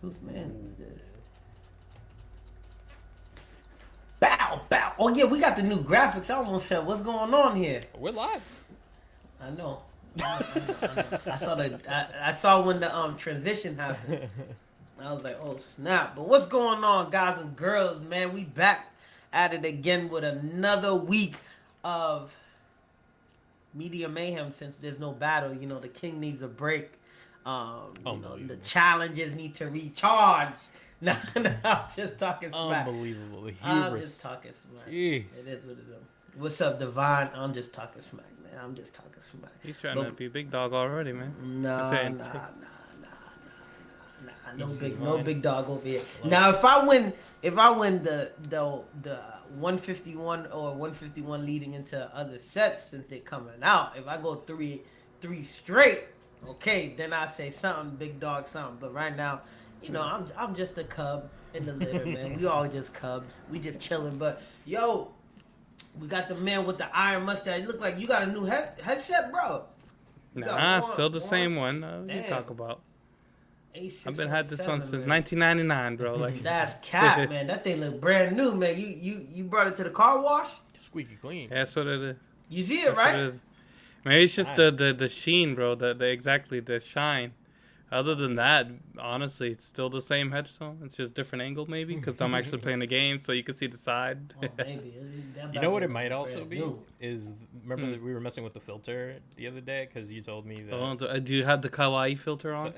Whose man is this? Bow, bow. Oh yeah, we got the new graphics. I almost said, what's going on here? We're live. I know. I saw I saw when the transition happened. I was like, oh snap! But what's going on, guys and girls? Man, we back at it again with another week of media mayhem. Since there's no battle, the king needs a break. The challenges need to recharge. No, I'm just talking smack. Unbelievable. The I'm hubris. just talking smack. Jeez. It is what it is. What's up, Divine? I'm just talking smack, man. I'm just talking smack. He's trying to be big dog already, man. Nah. No big dog over here. Now, if I win the 151 or 151 leading into other sets since they're coming out, if I go three straight, okay, then I say something, big dog, something. But right now, I'm just a cub in the litter, man. We all just cubs. We just chilling. But yo, we got the man with the iron mustache. You look like you got a new headset, bro. Nah, still the same one. You talk about. I've been had this one since 1999, bro. Like that's cap, man. That thing look brand new, man. You brought it to the car wash? Squeaky clean. Yeah, that's what it is. You see it, right? It Maybe it's just the sheen, bro. The shine. Other than that, honestly, it's still the same headstone. It's just different angle, maybe, because I'm actually playing the game, so you can see the side. Oh, maybe. You know what it might also be? Is remember that we were messing with the filter the other day because you told me that. Oh, do you have the kawaii filter on?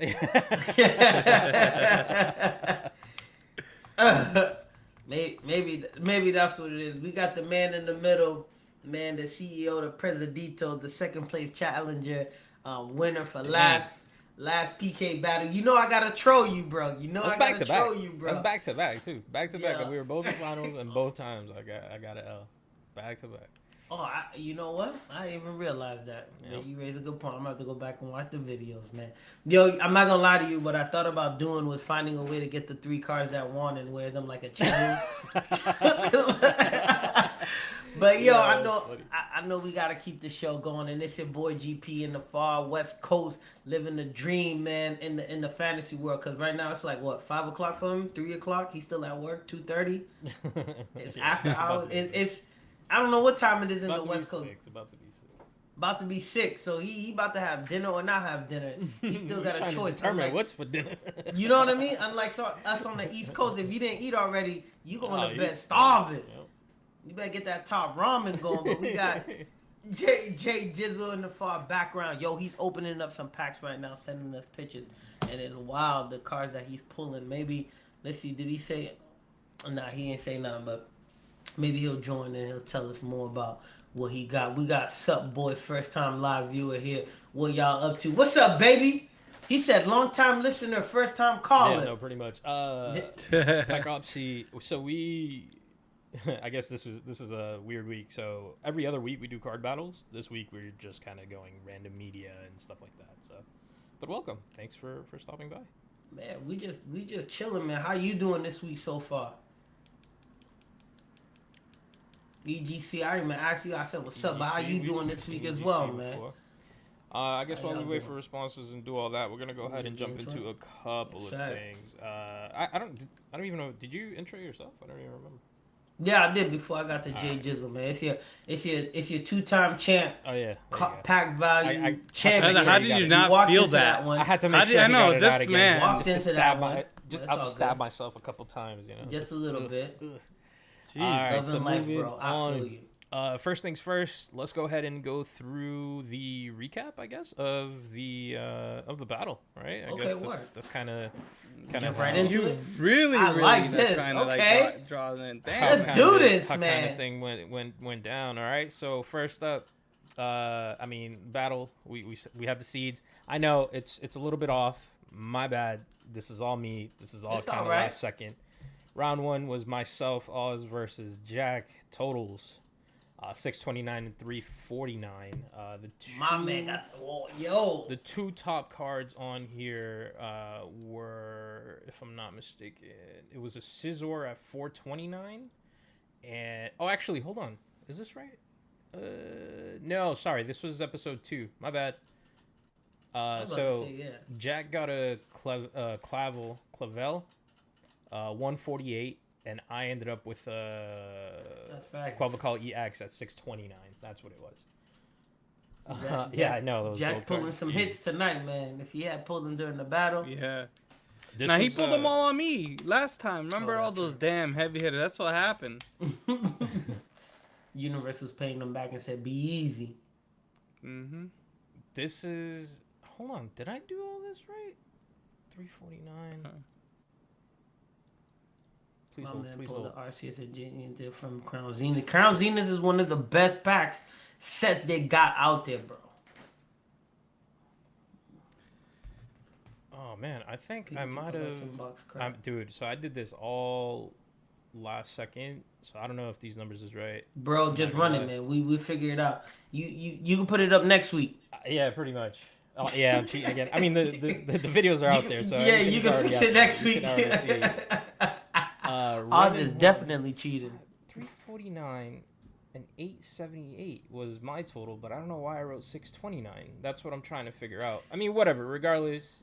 Maybe that's what it is. We got the man in the middle, man, the CEO, the Presidito, the second place challenger, winner for last PK battle. I gotta troll you, bro. That's I gotta troll you, bro. That's back to back too. Back to back. We were both in finals, and both times I got an L. Back to back. Oh, you know what? I didn't even realize that. Yep. Man, you raised a good point. I'm gonna have to go back and watch the videos, man. Yo, I'm not gonna lie to you, but I thought about doing was finding a way to get the 3 cards that won and wear them like a chain. But yo, I know we gotta keep the show going, and it's your boy GP in the far West Coast, living the dream, man, in the fantasy world. Cause right now it's like what, 5 o'clock for him, 3 o'clock. He's still at work, 2:30. It's after hours. It's I don't know what time it is in the West Coast. About to be 6. So he about to have dinner or not have dinner. He still got a choice. Determine what's for dinner. You know what I mean? Unlike us on the East Coast, if you didn't eat already, you going to bed starving. Yep. You better get that top ramen going. But we got Jay Jizzle in the far background. Yo, he's opening up some packs right now, sending us pictures. And it's wild, the cards that he's pulling. Maybe, let's see, did he say it? Nah, he ain't say nothing, but maybe he'll join and he'll tell us more about what he got. We got Sup Boys, first time live viewer here. What y'all up to? What's up, baby? He said long time listener, first time caller. Yeah, no, pretty much. Back up, see. So we, I guess this is a weird week. So every other week we do card battles. This week we're just kind of going random media and stuff like that. So, but welcome. Thanks for stopping by. Man, we just chilling, man. How you doing this week so far? EGC, I even asked you, I said, what's up, but how you doing this week as well, man? I guess while we wait for responses and do all that, we're going to go ahead and jump into a couple of things. I don't even know, did you intro yourself? I don't even remember. Yeah, I did before I got to Jay Jizzle, man. It's your 2-time champ. Oh yeah. Pack value champion. How did you not feel that? I had to make sure I know this man. Walked into that one. I'll stab myself a couple times, Just a little bit. All right, so moving bro. I feel you. First things first, let's go ahead and go through the recap, I guess, of the battle, right? I guess that's kind of right into it. Really, I like this. Trying okay, to draw in. Let's do this, man. How kind of thing went down. All right, so first up, battle. We have the seeds. I know it's a little bit off. My bad. This is all me. This is all kind of last second. Round 1 was myself, Oz versus Jack. Totals, 629 and 349. My man, the 2 top cards on here were, if I'm not mistaken, it was a Scizor at 429, and actually, hold on, is this right? No, sorry, this was episode 2. My bad. So Jack got a Clavel, 148, and I ended up with Quavical EX at 629. That's what it was. Yeah, I know. Jack pulling some hits tonight, man. If he had pulled them during the battle. Yeah. Now he pulled them all on me last time. Remember all those damn heavy hitters? That's what happened. Universe was paying them back and said, "Be easy." This is. Hold on. Did I do all this right? 349. Please hold. Please hold. The Arceus and from Crown Zenith. Crown Zenith is one of the best packs sets they got out there, bro. Oh man, I think I might have. Dude, so I did this all last second, so I don't know if these numbers is right. Bro, just run it, man. We figure it out. You can put it up next week. Yeah, pretty much. Oh yeah, I'm cheating again. I mean the videos are out there, so yeah, you can fix it next week. Oz is definitely cheating. 349 and 878 was my total, but I don't know why I wrote 629. That's what I'm trying to figure out. I mean, whatever. Regardless.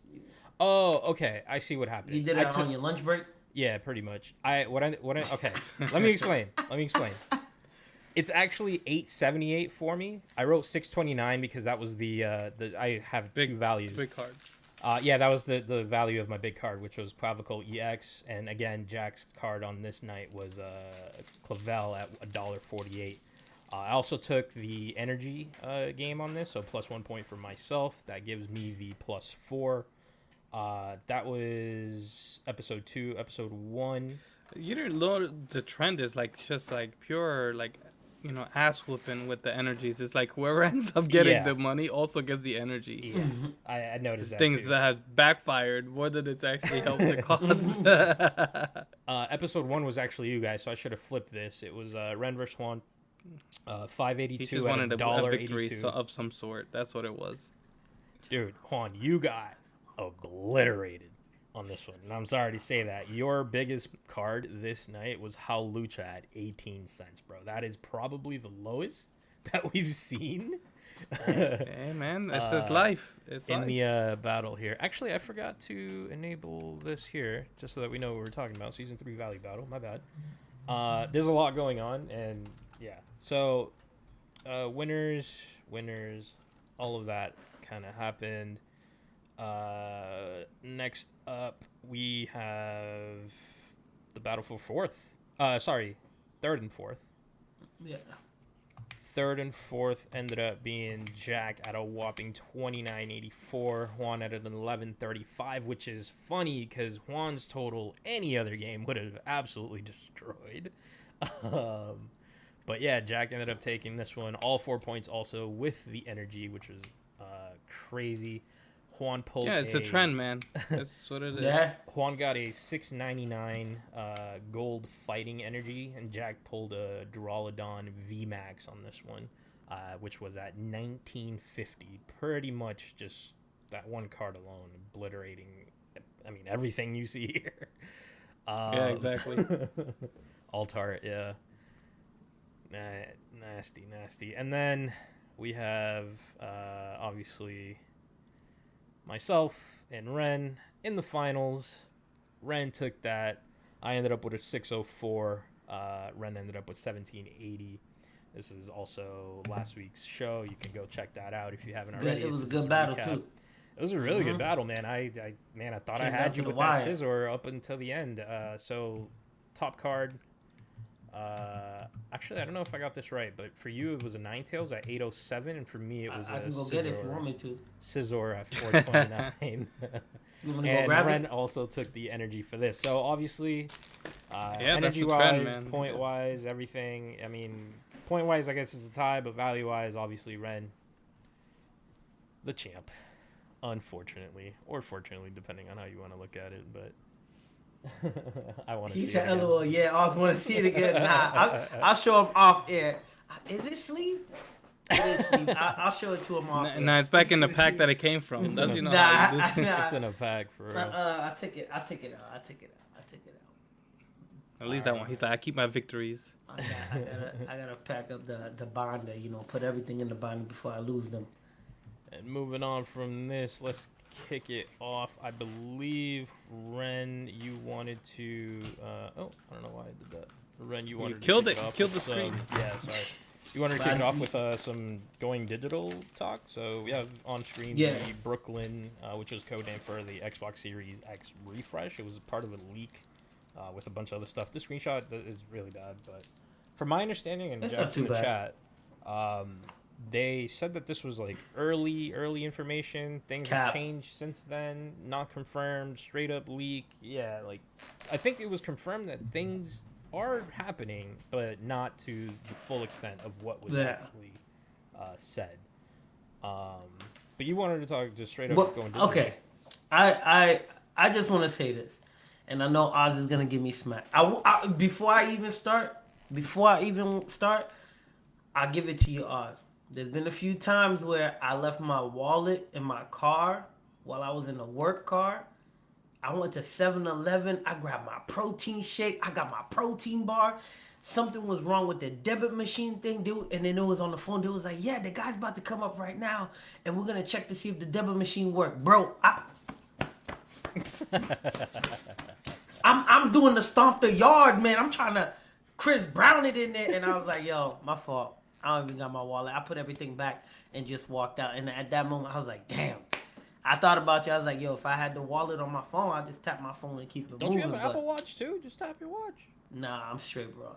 Oh, okay. I see what happened. You did it on your lunch break? Yeah, pretty much. Okay. Let me explain. It's actually 878 for me. I wrote 629 because that was the I have two values. Big card. Yeah, that was the value of my big card, which was Clavicle EX, and again, Jack's card on this night was Clavel at $1.48. I also took the energy game on this, so plus 1 point for myself. That gives me the +4. That was episode 2. Episode 1. You didn't know the trend is like just like pure like. Ass whooping with the energies. It's like whoever ends up getting the money also gets the energy. Yeah, I noticed that things too. that have backfired more than it's actually helped the cause. Episode 1 was actually you guys, so I should have flipped this. It was Ren vs. Juan, 582 he just wanted $1.82. A victory of some sort. That's what it was. Dude, Juan, you got obliterated on this one. And I'm sorry to say that. Your biggest card this night was Hal Lucha at 18 cents, bro. That is probably the lowest that we've seen. Hey, man. It's just life. It's in the battle here. Actually, I forgot to enable this here, just so that we know what we're talking about. Season 3 Valley Battle. My bad. There's a lot going on, and yeah. So, winners, all of that kind of happened. Next up we have the battle for 4th. Third and fourth. Yeah. Third and fourth ended up being Jack at a whopping 29.84, Juan at an 11.35, which is funny because Juan's total any other game would have absolutely destroyed. But yeah, Jack ended up taking this one, all 4 points also with the energy, which was crazy. Juan pulled it's a trend, man. That's what it is. Yeah. Juan got a 699 gold fighting energy, and Jack pulled a Duraludon VMAX on this one, which was at 1950. Pretty much just that one card alone obliterating, I mean, everything you see here. Yeah, exactly. Altar, yeah. Nasty. And then we have, obviously, myself and Ren in the finals. Ren took that. I ended up with a 604. Ren ended up with 1780. This is also last week's show. You can go check that out if you haven't already. It was a good battle too. It was a really good battle, man. I thought I had you with that scissor up until the end. So top card. Actually, I don't know if I got this right, but for you it was a Ninetales at 807, and for me it was I a can go Scizor, get it if you want me to. Scizor at 429. And Ren also took the energy for this. So obviously, energy-wise, point-wise, everything. I mean, point-wise, I guess it's a tie, but value-wise, obviously Ren, the champ. Unfortunately, or fortunately, depending on how you want to look at it, but. I want to see it again. LOL, yeah, I also want to see it again. Nah, I'll show him off air. Is it sleeve? It is sleeve. I'll show it to him off air. Nah, it's back in the pack that it came from. It's Does in it's in a pack for real. I took it out. At least that one. He's like, I keep my victories. I gotta pack up the binder. Put everything in the binder before I lose them. And moving on from this, let's kick it off. I believe, Ren, you wanted to... I don't know why I did that. Ren, you wanted to killed kick it. it off Killed the with screen. Yeah, sorry. You wanted to kick it off with some going digital talk. So we have on screen the Brooklyn, which is codename for the Xbox Series X refresh. It was part of a leak with a bunch of other stuff. The screenshot is really bad, but from my understanding, and Jack's in the chat, they said that this was like early information. Things have changed since then. Not confirmed. Straight up leak. Yeah, like I think it was confirmed that things are happening, but not to the full extent of what was actually said. But you wanted to talk just straight up going digital. Okay, I just want to say this, and I know Oz is gonna give me smack. Before I even start, I'll give it to you, Oz. There's been a few times where I left my wallet in my car while I was in the work car. I went to 7-Eleven. I grabbed my protein shake. I got my protein bar. Something was wrong with the debit machine thing. And then it was on the phone. They was like, yeah, the guy's about to come up right now. And we're going to check to see if the debit machine worked. Bro, I'm doing the stomp the yard, man. I'm trying to Chris Brown it in there. And I was like, yo, my fault. I don't even got my wallet. I put everything back and just walked out. And at that moment, I was like, damn. I thought about you. I was like, yo, if I had the wallet on my phone, I'd just tap my phone and keep it moving. Don't you have an Apple Watch too? Just tap your watch. Nah, I'm straight, bro.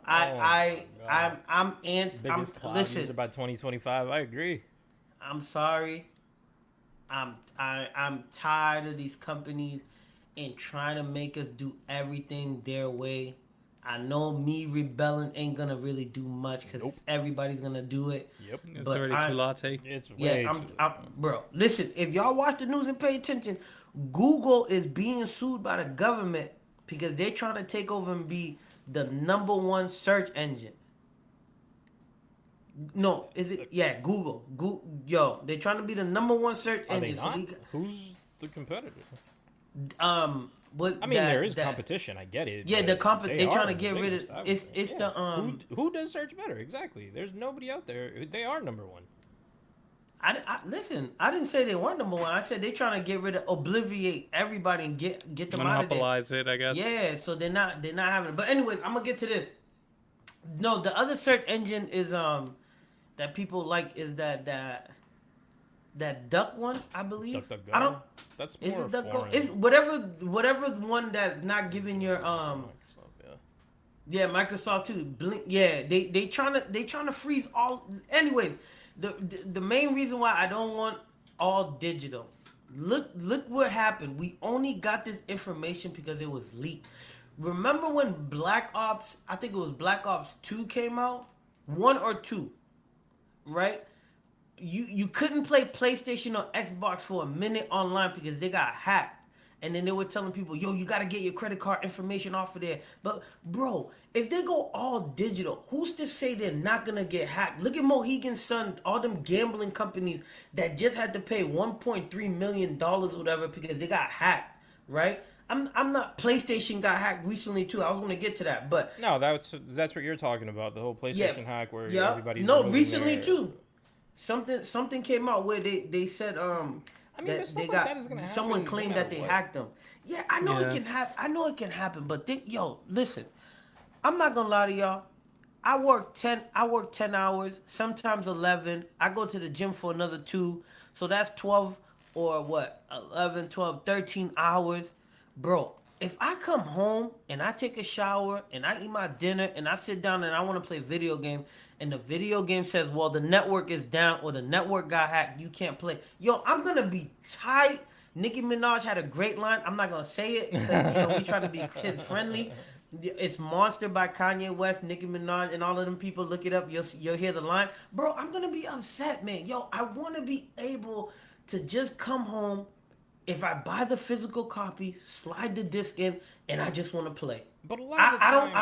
Biggest cloud user by 2025. I agree. I'm sorry. I'm tired of these companies and trying to make us do everything their way. I know me rebelling ain't gonna really do much because everybody's gonna do it. Yep, it's already too latte. It's way too. Bro, listen. If y'all watch the news and pay attention, Google is being sued by the government because they're trying to take over and be the #1 search engine. No, is it? Yeah, Google. Yo, they're trying to be the #1 search engine. They not? Who's the competitor? But there is competition. I get it. Yeah, they're trying to get rid of. It's the Who does search better? Exactly. There's nobody out there. They are #1. Listen. I didn't say they weren't #1. I said they're trying to get rid of, obliviate everybody and get them out of there. Monopolize it, I guess. Yeah. So they're not having it. But anyways, I'm gonna get to this. No, the other search engine is that people like is that duck one, I believe. DuckDuckGo? I don't. That's more is it DuckDuckGo? foreign. It's whatever one that's not giving your Microsoft, Yeah, Microsoft too. Blink. Yeah, they trying to freeze all. Anyways, the main reason why I don't want all digital. Look what happened. We only got this information because it was leaked. Remember when Black Ops? I think it was Black Ops 2 came out, 1 or 2, right? You couldn't play PlayStation or Xbox for a minute online because they got hacked. And then they were telling people, yo, you got to get your credit card information off of there. But, bro, if they go all digital, who's to say they're not going to get hacked? Look at Mohegan's Sun, all them gambling companies that just had to pay $1.3 million or whatever because they got hacked, right? I'm not. PlayStation got hacked recently too. I was going to get to that, but no, that's what you're talking about. The whole PlayStation hack where everybody's recently there. Too. Something came out where they said that they got someone claimed that they hacked them. Yeah, I know it can happen. I know it can happen, but listen. I'm not gonna lie to y'all. I work 10 hours, sometimes 11. I go to the gym for another 2, so that's 12 or what? 11, 12, 13 hours. Bro, if I come home and I take a shower and I eat my dinner and I sit down and I want to play video game and the video game says, well, the network is down or the network got hacked, you can't play. Yo, I'm going to be tight. Nicki Minaj had a great line. I'm not going to say it because we try to be kid friendly. It's Monster by Kanye West, Nicki Minaj, and all of them people. Look it up. You'll hear the line. Bro, I'm going to be upset, man. Yo, I want to be able to just come home. If I buy the physical copy, slide the disc in, and I just want to play. But a lot of the times,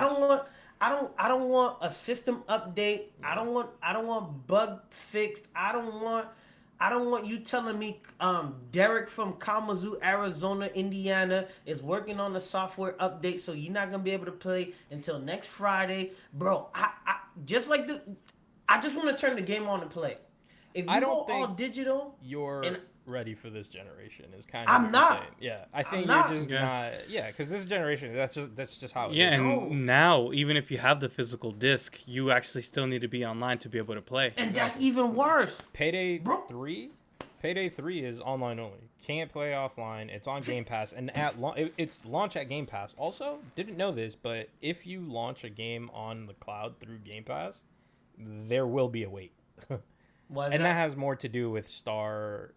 I don't want a system update. I don't want bug fixed. I don't want you telling me Derek from Kalamazoo, Arizona, Indiana is working on the software update, so you're not gonna be able to play until next Friday, bro. I just want to turn the game on and play. if I you don't go all think digital, you're ready for this generation. Is kind of I'm what not. you're saying. Yeah, I think I'm you're not. just not. Yeah, because this generation, that's just how it Yeah, is. No. and now even if you have the physical disc, you actually still need to be online to be able to play. And that's Exactly. even worse. Payday Bro. 3, Payday 3 is online only. Can't play offline. It's on Game Pass, and it's launch at Game Pass. Also, didn't know this, but if you launch a game on the cloud through Game Pass, there will be a wait. And that has more to do with Starlink,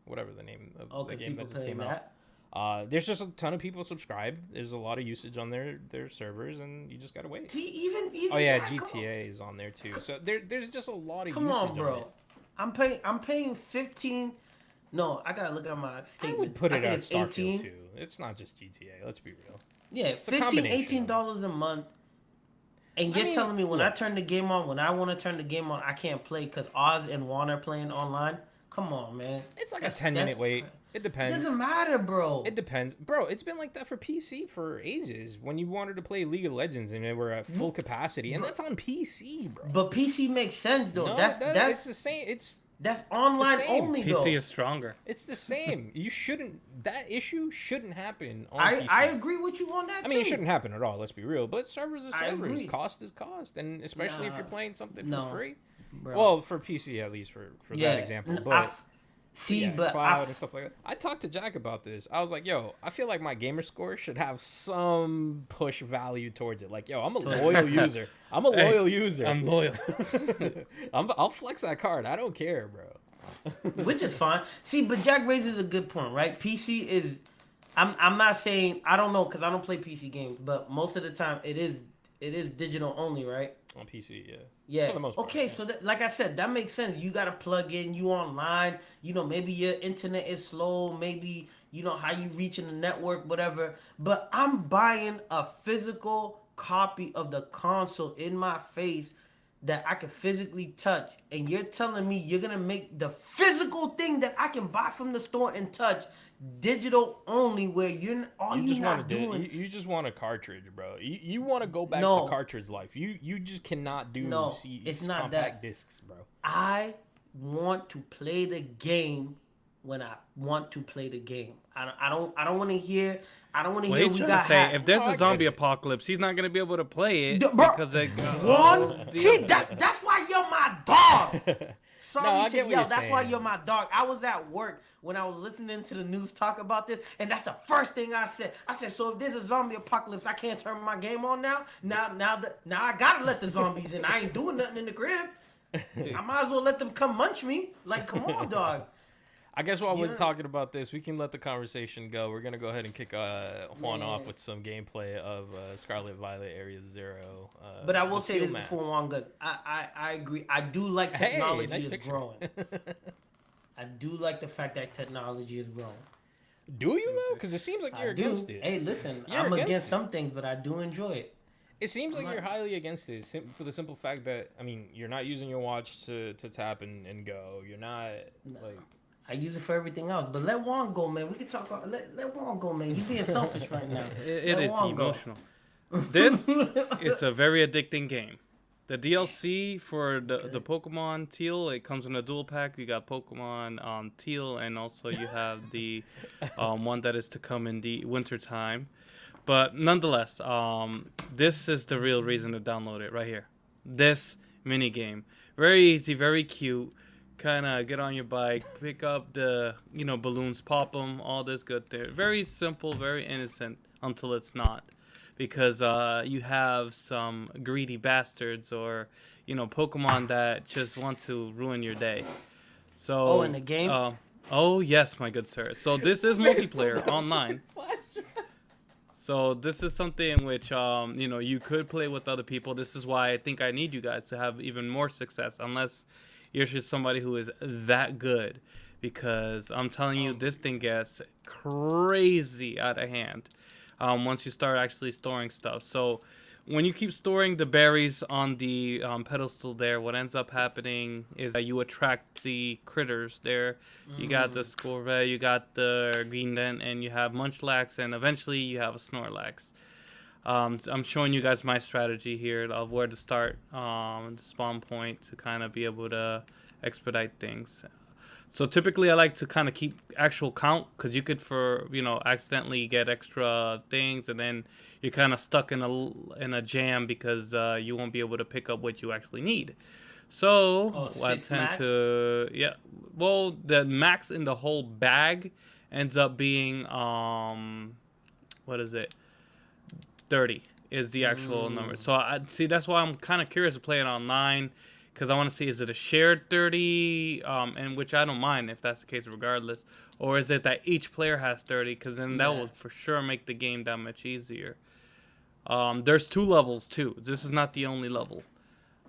whatever the name of the game that just came out. There's just a ton of people subscribed. There's a lot of usage on their servers, and you just gotta wait. See, even oh yeah, that, GTA is on there too. So there's just a lot of come usage on, bro. on it. I'm paying 15. No, I gotta look at my statement. I would put it I at think it's Starfield 18. too. It's not just GTA. Let's be real. Yeah, a 15, combination. $18 a month. And you're telling me when I turn the game on, when I want to turn the game on, I can't play because Oz and Juan are playing online? Come on, man. It's like a 10-minute wait. It It depends. doesn't matter, bro. It depends. Bro, it's been like that for PC for ages. When you wanted to play League of Legends and they were at full capacity. And that's on PC, bro. But PC makes sense, though. No, that's it's the same. that's online the same. only, though. PC is stronger. It's the same. That issue shouldn't happen on PC. I agree with you on that, I mean, it shouldn't happen at all, let's be real. But servers are I servers. agree. Cost is cost. And especially if you're playing something for free. Bro. Well, for PC at least, for that example. But cloud and stuff like that. I talked to Jack about this. I was like, yo, I feel like my gamer score should have some push value towards it. Like, yo, I'm a loyal user. I'm a loyal user. I'm loyal. I'll flex that card. I don't care, bro. Which is fine. See, but Jack raises a good point, right? PC is. I'm not saying I don't know because I don't play PC games, but most of the time it is digital only, right? On PC, yeah. Yeah. For the most part, okay, yeah. so like I said, that makes sense. You gotta plug in. You online. Maybe your internet is slow. Maybe how you reaching the network, whatever. But I'm buying a physical copy of the console in my face that I can physically touch, and you're telling me you're gonna make the physical thing that I can buy from the store and touch digital only, where you just want a cartridge, bro. You want to go back to cartridge life. You just cannot do it's not compact that. discs, bro. I want to play the game when I want to play the game. I don't want to hear. I don't want to hear. He's trying to say if there's a zombie apocalypse, he's not gonna be able to play it because that's why you're my dog. Sorry to yell. That's why you're my dog. I was at work when I was listening to the news talk about this, and that's the first thing I said. I said, so if there's a zombie apocalypse, I can't turn my game on now. Now I gotta let the zombies in. I ain't doing nothing in the crib. I might as well let them come munch me. Like, come on, dog. I guess while we're talking about this, we can let the conversation go. We're gonna go ahead and kick Juan off with some gameplay of Scarlet Violet Area Zero. But I will say this before Juan goes. I agree. I do like technology is growing. I do like the fact that technology is growing. Do you though? Because it seems like you're against it. Hey, listen, I'm against some things, but I do enjoy it. It seems like you're highly against it for the simple fact that you're not using your watch to tap and go. You're not like. I use it for everything else, but let Juan go, man. We can talk about let Juan go, man. He's being selfish right now. It is emotional. This is a very addicting game. The DLC for the Pokemon Teal, it comes in a dual pack. You got Pokemon Teal, and also you have the one that is to come in the winter time. But nonetheless, this is the real reason to download it right here. This mini game, very easy, very cute. Kind of get on your bike, pick up the balloons, pop them, all this good there. Very simple, very innocent until it's not, because you have some greedy bastards or Pokemon that just want to ruin your day. So in the game. Oh yes, my good sir. So this is multiplayer online. So this is something which you could play with other people. This is why I think I need you guys to have even more success, unless you're just somebody who is that good, because I'm telling you, this thing gets crazy out of hand once you start actually storing stuff. So when you keep storing the berries on the pedestal there, what ends up happening is that you attract the critters there. You got the Scorvette, you got the Greendent, and you have Munchlax, and eventually you have a Snorlax. I'm showing you guys my strategy here of where to start the spawn point to kind of be able to expedite things. So typically I like to kind of keep actual count because you could accidentally get extra things and then you're kind of stuck in a jam because you won't be able to pick up what you actually need. So I tend to well, the max in the whole bag ends up being what is it? 30 is the actual number. So I see that's why I'm kind of curious to play it online. Because I want to see, is it a shared 30, and which I don't mind if that's the case regardless, or is it that each player has 30? Because then that will for sure make the game that much easier. There's 2 levels too. This is not the only level.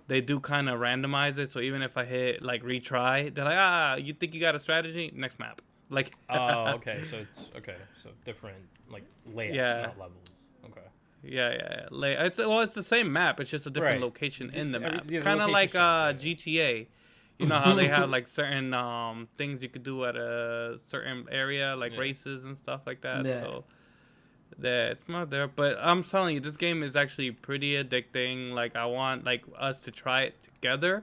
They do kind of randomize it, so even if I hit like retry, they're like, you think you got a strategy? Next map. Like. Oh, okay. So it's okay. So different like layouts, not levels. Okay. Yeah. It's the same map. It's just a different location in the map. Kind of like GTA. You know how they have like certain things you could do at a certain area, like races and stuff like that. Yeah. So it's not there. But I'm telling you, this game is actually pretty addicting. Like I want like us to try it together.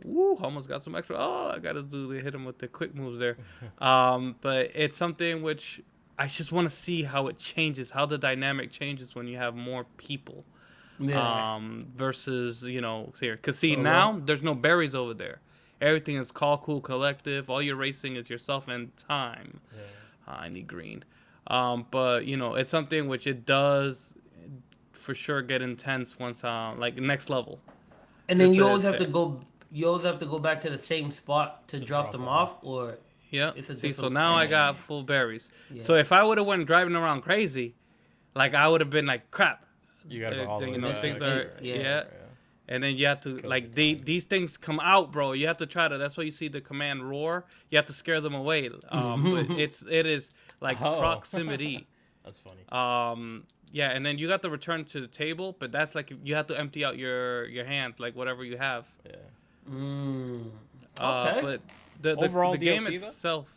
Woo! Almost got some extra. Oh, I gotta hit him with the quick moves there. But it's something which. I just want to see how it changes, how the dynamic changes when you have more people. Versus, here. Because, see, now there's no berries over there. Everything is call, cool, collective. All you're racing is yourself and time. Yeah. I need green. But, it's something which it does for sure get intense once, like, next level. And then you always have to go back to the same spot to drop them off, or... Yeah. See, so now I got full berries. Yeah. So if I would have went driving around crazy, like I would have been like, crap. You got to go all the way back. Things are, yeah. And then you have to these things come out, bro. You have to try to. That's why you see the command roar. You have to scare them away. But it is like proximity. That's funny. Yeah, and then you got to return to the table, but that's like you have to empty out your hands, like whatever you have. Yeah. Okay. But the game DLC, itself,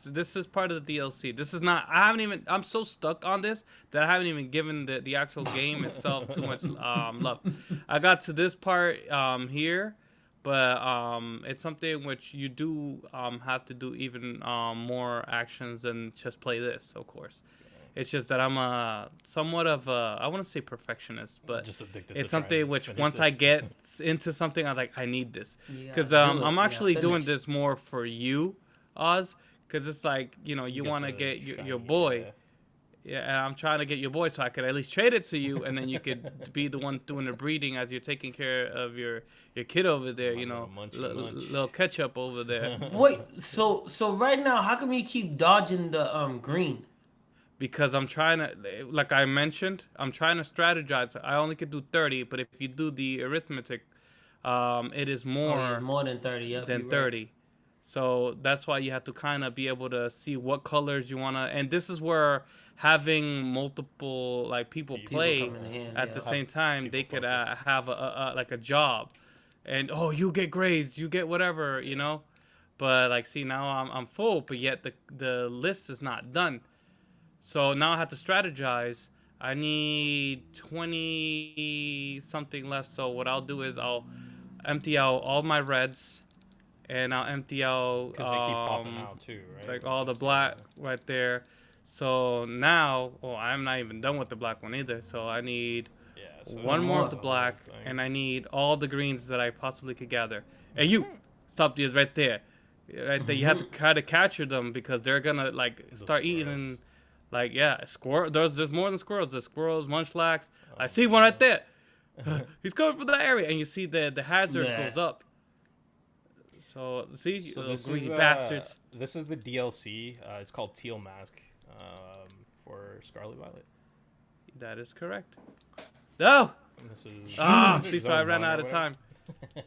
this is part of the DLC. This is not. I'm so stuck on this that I haven't even given the actual game itself too much love. I got to this part here, but it's something which you do have to do even more actions than just play this, of course. It's just that I'm somewhat of a, I want to say perfectionist, but just it's something which once I get into something, I'm like, I need this. Because I'm actually doing this more for you, Oz, because it's like, you want to get your boy. Yeah, and I'm trying to get your boy so I could at least trade it to you, and then you could be the one doing the breeding as you're taking care of your kid over there, little ketchup over there. Wait, so right now, how come you keep dodging the green? Because I'm trying to, like I mentioned, I'm trying to strategize. I only could do 30, but if you do the arithmetic, it is more than 30. Yep, than 30. Right. So that's why you have to kind of be able to see what colors you want to. And this is where having multiple people play at the same time, they could have a job. And, you get grades, you get whatever, But see, now I'm full, but yet the list is not done. So now I have to strategize. I need 20 something left. So what I'll do is I'll empty out all my reds, and I'll empty out because they keep popping out too, right? Like all the black right there. So now, I'm not even done with the black one either. So I need one more of the black, and I need all the greens that I possibly could gather. And you, stop these right there. Right there. You have to kind of capture them because they're gonna start eating. Squirrel. There's more than squirrels. There's squirrels, munchlax. I see one right there. He's coming from that area, and you see the hazard goes up. So see, those greedy bastards. This is the DLC. It's called Teal Mask for Scarlet Violet. That is correct. No. This is. See, so I ran out of time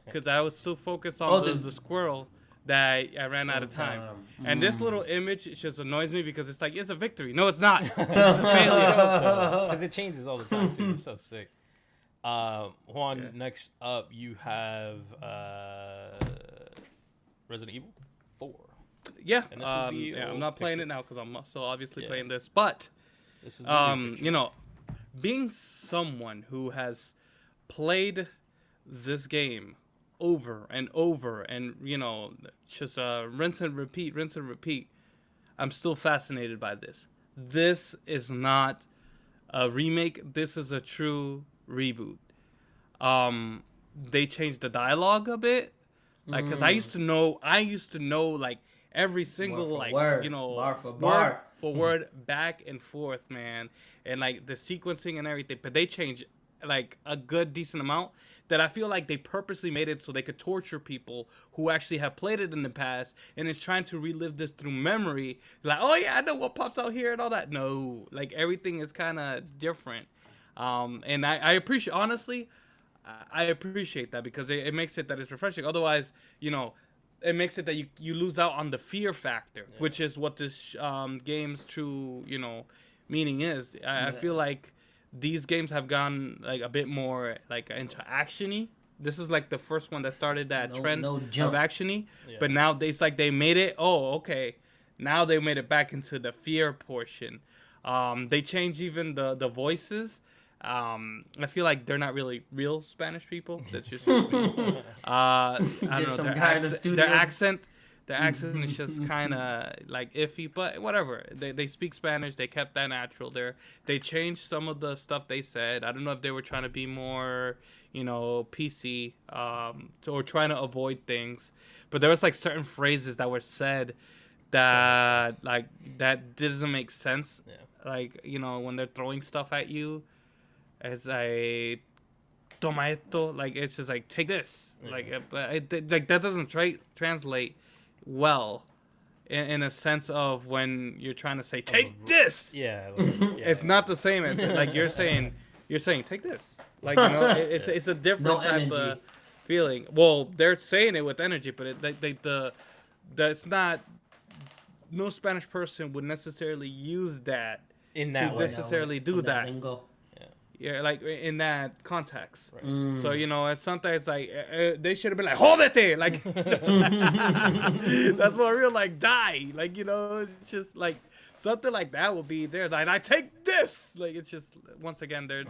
because I was so focused on the squirrel. That I ran out of time. And this little image just annoys me because it's like, it's a victory. No, it's not. It's a failure. Because it changes all the time, too. It's so sick. Juan, next up, you have Resident Evil 4. Yeah. And this is I'm not playing it now because I'm so obviously playing this. But, this is being someone who has played this game over and over and, you know, just rinse and repeat, I'm still fascinated by this. This is not a remake. This is a true reboot. They changed the dialogue a bit. Like, cause I used to know like every single like word. You know Bar for word bar. for word back and forth, man, and like the sequencing and everything. But they changed like a good decent amount that I feel like they purposely made it so they could torture people who actually have played it in the past and is trying to relive this through memory. Like, oh yeah, I know what pops out here and all that. No, like everything is kind of different. And I appreciate, honestly, I appreciate that because it makes it that it's refreshing. Otherwise, you know, it makes it that you lose out on the fear factor, which is what this game's true, you know, meaning is. I feel like these games have gone like a bit more like into actiony. This is like the first one that started that trend of actiony, but now it's like they made it. Oh, okay, now they made it back into the fear portion. They changed even the voices. I feel like they're not really real Spanish people. That's just me. I don't know. Their accent is just kind of like iffy, but whatever. They speak Spanish. They kept that natural there. They changed some of the stuff they said. I don't know if they were trying to be more, you know, PC, or trying to avoid things. But there was like certain phrases that were said that like that doesn't make sense. Yeah. Like, you know, when they're throwing stuff at you. It's like, toma esto, like it's just like take this, like like that doesn't translate well, in a sense of when you're trying to say take this. It's not the same as like you're saying take this, like, you know, it's a different type of feeling. Well, they're saying it with energy, but that's not. No Spanish person would necessarily use that in that to way. Necessarily do that. Yeah, like in that context. Right. So, you know, sometimes like they should have been like, "Jódete!" Like that's more real. Like die. Like, you know, it's just like something like that would be there. Like I take this. Like it's just once again they're.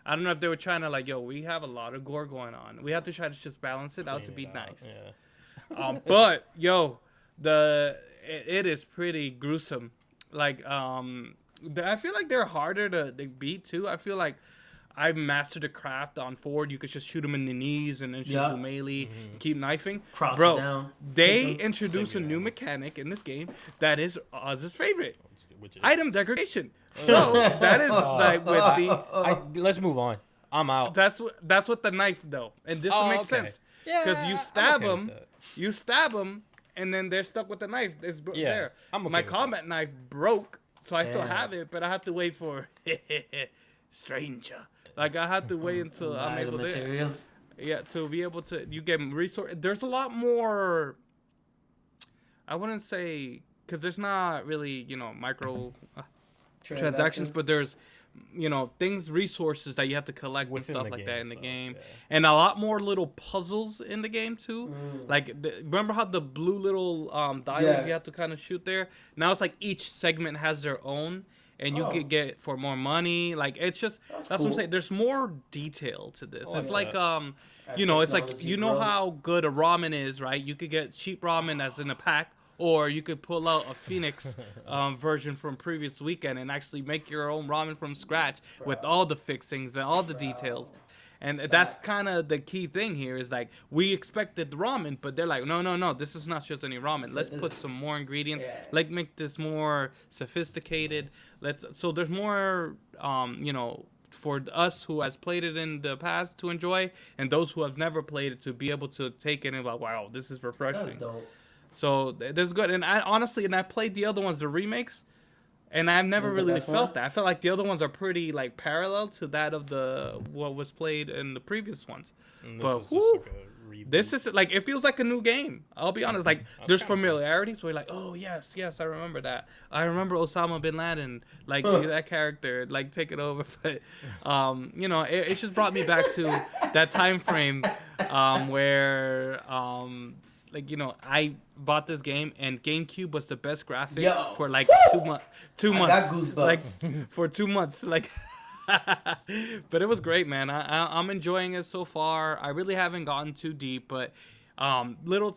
I don't know if they were trying to like, yo, we have a lot of gore going on. We have to try to just balance it out to be nice. Yeah. But yo, it is pretty gruesome. Like I feel like they're harder to beat too. I feel like I mastered the craft on Ford. You could just shoot him in the knees and then just do melee, keep knifing. Crouch Bro, down. They introduced a new mechanic in this game that is Oz's favorite. Which is? Item degradation. So that is like with the. Let's move on. I'm out. That's what the knife though, and this will make sense. Yeah, because you stab them, and then they're stuck with the knife. It's there. My combat knife broke. So I still have it, but I have to wait for stranger. Like I have to wait until I'm able to. Yeah, to be able to, you get resource. There's a lot more. I wouldn't say because there's not really, you know, micro transactions, but there's, you know, resources that you have to collect and stuff like that in the game, and a lot more little puzzles in the game too. Like remember how the blue little dials you have to kind of shoot there? Now it's like each segment has their own, and you could get for more money. Like it's just that's cool. What I'm saying. There's more detail to this. It's like you know, it's like you know how good a ramen is, right? You could get cheap ramen as in a pack. Or you could pull out a Phoenix version from previous weekend and actually make your own ramen from scratch with all the fixings and all the details. And that's kind of the key thing here is like we expected the ramen, but they're like, no, this is not just any ramen. Let's put some more ingredients. Like make this more sophisticated. So there's more, you know, for us who has played it in the past to enjoy, and those who have never played it to be able to take it and like, wow, this is refreshing. So there's good, and I played the other ones, the remakes, and I've never really felt that. I felt like the other ones are pretty like parallel to that of what was played in the previous ones. But this is like it feels like a new game. I'll be honest. Like there's familiarities where you're like, oh yes, I remember that. I remember Osama bin Laden, like that character, like take it over. But you know, it just brought me back to that time frame where like, you know, I bought this game and GameCube was the best graphics for like 2 months. I got goosebumps. Like for 2 months. Like But it was great, man. I'm enjoying it so far. I really haven't gotten too deep, but little,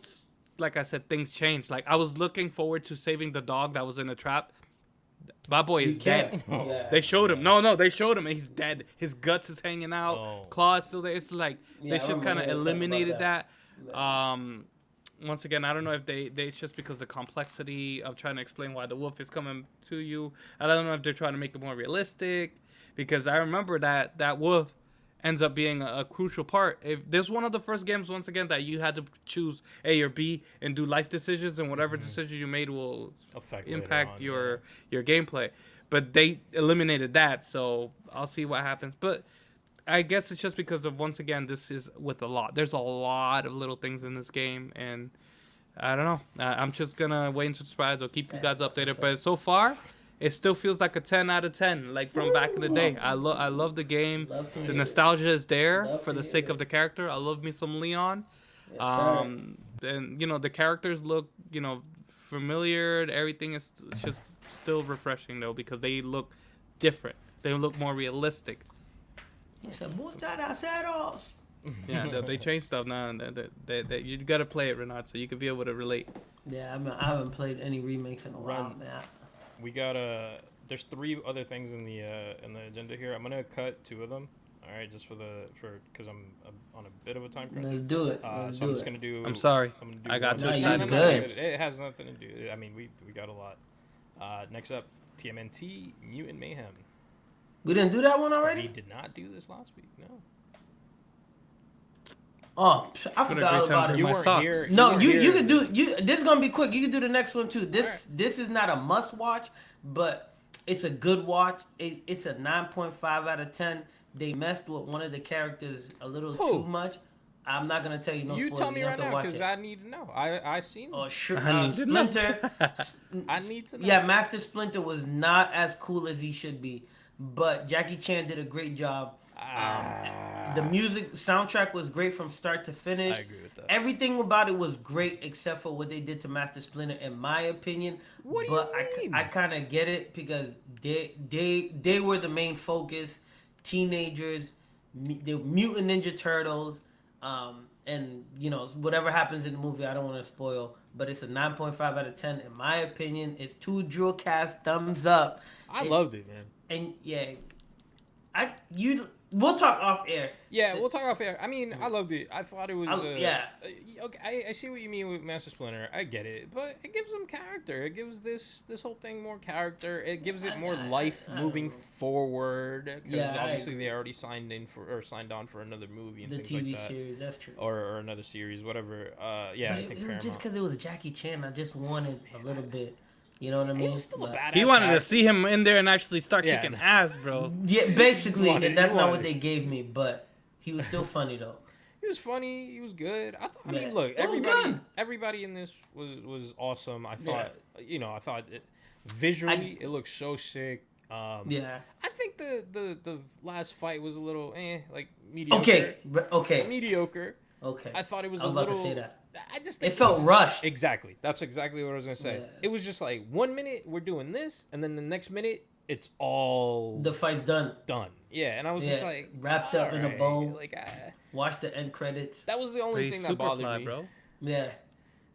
like I said, things changed. Like I was looking forward to saving the dog that was in the trap. My boy is dead. Yeah. They showed him. No, they showed him. He's dead. His guts is hanging out. Oh. Claws still there. It's like Yeah, they I just kind of remember hearing something eliminated about that. Once again, I don't know if it's just because the complexity of trying to explain why the wolf is coming to you. I don't know if they're trying to make it more realistic, because I remember that wolf ends up being a crucial part. If this is one of the first games, once again, that you had to choose A or B and do life decisions, and whatever decision you made will impact your gameplay. But they eliminated that, so I'll see what happens. But I guess it's just because of, once again, this is with a lot. There's a lot of little things in this game, and I don't know. I'm just gonna wait until surprise. I'll keep you guys updated. But so far, it still feels like a 10 out of 10, like from back in the day. I love the game. The nostalgia is there for the sake of the character. I love me some Leon. Yes, And the characters look, familiar. Everything is just still refreshing though, because they look different. They look more realistic. He said, "Bustadas." Yeah, they changed stuff now, and that you gotta play it, Renat, so you can be able to relate. Yeah, I haven't played any remakes in a while, man. We got there's 3 other things in the agenda here. I'm gonna cut 2 of them. All right, just because I'm on a bit of a time crunch. Let's do it. I'm just gonna do. I'm sorry. I'm gonna do I got one. too excited. No, Good. it has nothing to do. I mean, we got a lot. Next up, TMNT Mutant Mayhem. We didn't do that one We already? did not do this last week. No. Oh, I What a forgot great all time about to it. bring my weren't socks. here. No, weren't you here. can do this is gonna be quick. You can do the next one too. This is not a must watch, but it's a good watch. It's a 9.5 out of 10. They messed with one of the characters a little too much. I'm not gonna tell you no You spoilers. tell me You right have to now, watch because it. I need to know. I seen. Oh, sure. I need to know. Splinter. I need to know. Yeah, Master Splinter was not as cool as he should be, but Jackie Chan did a great job. The music soundtrack was great from start to finish. I agree with that. Everything about it was great except for what they did to Master Splinter, in my opinion. What do but you mean? I kind of get it because they were the main focus. Teenagers, the Mutant Ninja Turtles, and whatever happens in the movie, I don't want to spoil. But it's a 9.5 out of 10 in my opinion. It's 2 Drillcast thumbs up. I loved it, man. And yeah, we'll talk off air. Yeah, we'll talk off air. I mean, I loved it. I thought it was. Yeah. Okay, I see what you mean with Master Splinter. I get it, but it gives them character. It gives this whole thing more character. It gives it more life moving forward. Because Yeah, obviously they already signed on for another movie and The things TV like that. series, that's true. Or another series, whatever. Yeah, But I think it was Paramount. just because it was Jackie Chan. I just wanted a little bit. You know what I mean? He was still a But- badass. He wanted guy. to see him in there and actually start Yeah. kicking ass, bro. Yeah, basically, wanted- and that's he not wanted what they gave me. But he was still funny though. He was funny. He was good. I Yeah. mean, look, It was good. everybody in this was awesome. I thought, visually it looked so sick. Yeah. I think the last fight was a little like mediocre. Okay. Mediocre. Okay. I thought it was I was a about little. to say that. I just It think felt rushed. Exactly. That's exactly what I was gonna say. Yeah. It was just like 1 minute we're doing this, and then the next minute it's all The fight's done. done. Yeah, and I was Yeah, just like wrapped up in a alright, bow. Like Watch the end credits. that was the But only he's thing that super bothered fly, me. bro. Yeah.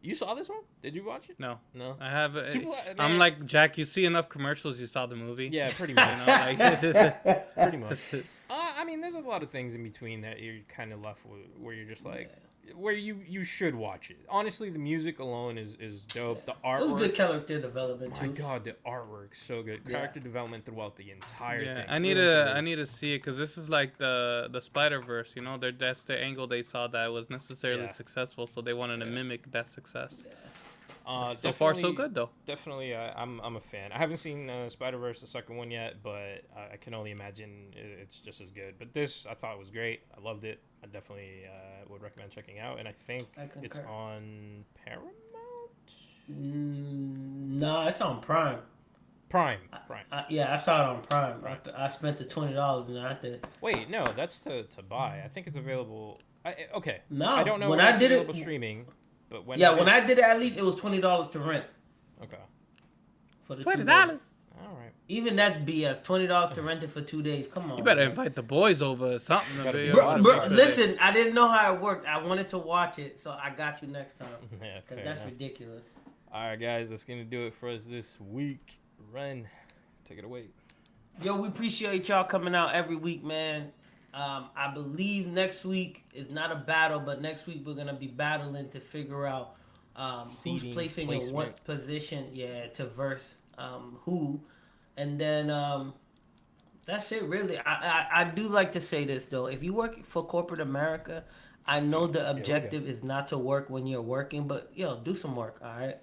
You saw this one? Did you watch it? No, No. I have. Superfly, I'm man. like Jack. You see enough commercials, you saw the movie. Yeah, pretty You much. know, like, Pretty much. I mean, there's a lot of things in between that you're kind of left with, where you're just like, where you should watch it. Honestly, the music alone is dope. The It was artwork. good character development My too. God, the artwork's so good. Yeah. Character development throughout the entire yeah, thing. I need to see it because this is like the Spider-Verse. You know, that's the angle they saw that was necessarily Yeah. successful, so they wanted to mimic that success. So far, so Definitely- good though. Definitely, I'm a fan. I haven't seen Spider-Verse, the second one yet, but I can only imagine it's just as good. But this, I thought was great. I loved it. I definitely would recommend checking out. And I think I concur. it's on Paramount? No, it's on Prime. Prime. Yeah, I saw it on Prime. I spent the $20 and I did. Wait, no, that's to buy. I think it's available. Okay. No, I don't know when when I it's did it- available streaming, but when Yeah, it when is- I did it, at least it was $20 to rent Okay. for the $20. $2. All right. Even that's BS. $20 to rent it for 2 days. Come on. You better man. invite the boys over or something. Bro, listen, I didn't know how it worked. I wanted to watch it, so I got you next time. Yeah, Because that's ridiculous. All right, guys, that's going to do it for us this week. Ren, take it away. Yo, we appreciate y'all coming out every week, man. I believe next week is not a battle, but next week we're going to be battling to figure out who's placing in what position, to verse who. And then that's it, really. I do like to say this, though. If you work for corporate America, I know the objective is not to work when you're working, but, do some work, all right?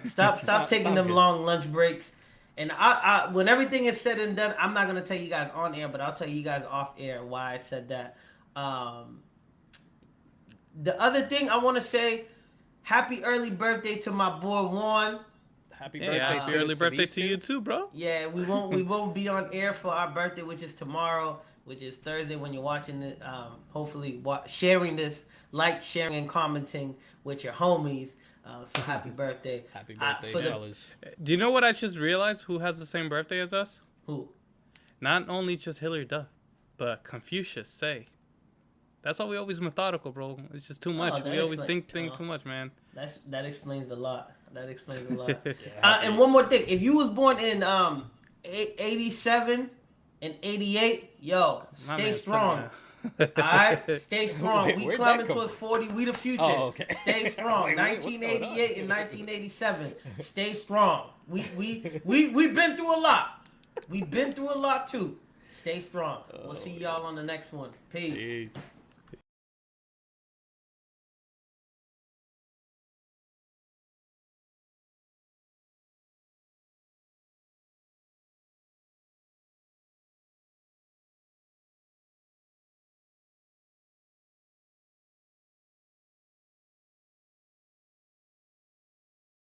Stop taking them long lunch breaks. And I when everything is said and done, I'm not going to tell you guys on air, but I'll tell you guys off air why I said that. The other thing I want to say, happy early birthday to my boy Juan. Happy birthday! Happy early birthday to you too, bro. Yeah, we won't be on air for our birthday, which is tomorrow, which is Thursday when you're watching it. Hopefully, sharing this, sharing, and commenting with your homies. So happy birthday! Happy birthday, fellas! Do you know what I just realized? Who has the same birthday as us? Who? Not only just Hillary Duff, but Confucius Say. That's why we always methodical, bro. It's just too much. We always think things too much, man. That explains a lot. And one more thing. If you was born in 87 and 88, stay strong. Alright? Stay strong. We climbing towards 40. We the future. Oh, okay. Stay strong. 1988 and 1987. Stay strong. We've been through a lot. We've been through a lot too. Stay strong. We'll see y'all on the next one. Peace.